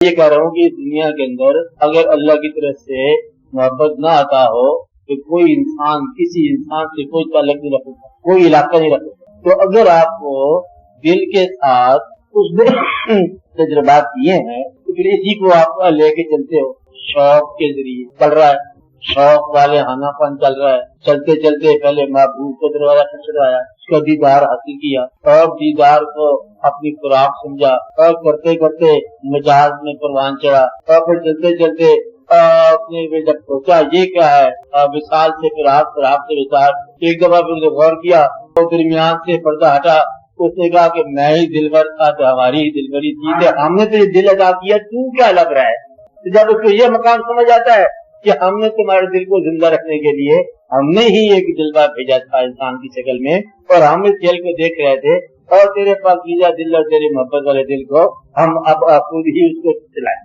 یہ کہہ رہا ہوں کہ دنیا کے اندر اگر اللہ کی طرف سے محبت نہ آتا ہو تو کوئی انسان کسی انسان سے کوئی تعلق نہیں رکھ سکتا، کوئی علاقہ نہیں رکھ سکتا۔ تو اگر آپ کو دل کے ساتھ اس نے تجربات کیے ہیں تو پھر اسی کو آپ لے کے چلتے ہو، شوق کے ذریعے چل رہا ہے، شوق والے ہانا پن چل رہا ہے، چلتے چلتے پہلے محبوب کو دروازہ کھٹکھٹایا، اس کا دیدار حاصل کیا اور دیدار کو اپنی خوراک سمجھا اور کرتے کرتے مجاز میں پروان چڑھا اور پھر چلتے چلتے اپنے جب سوچا یہ کیا ہے، وصال سے فراق، فراق سے وصال، ایک دفعہ پھر غور کیا تو درمیان سے پردہ ہٹا، اس نے کہا کہ میں ہی دلبر تھا تو ہماری ہی دلبری تھی، ہم نے تو یہ دل ادا کیا، تو کیا لگ رہا ہے؟ تو جب اس کو یہ مقام سمجھ آتا ہے کہ ہم نے تمہارے دل کو زندہ رکھنے کے لیے ہم نے ہی ایک جلوہ بھیجا تھا انسان کی شکل میں، اور ہم اس کھیل کو دیکھ رہے تھے، اور تیرے پاکیزہ دل اور تیرے محبت والے دل کو ہم اب خود ہی اس کو چلائیں۔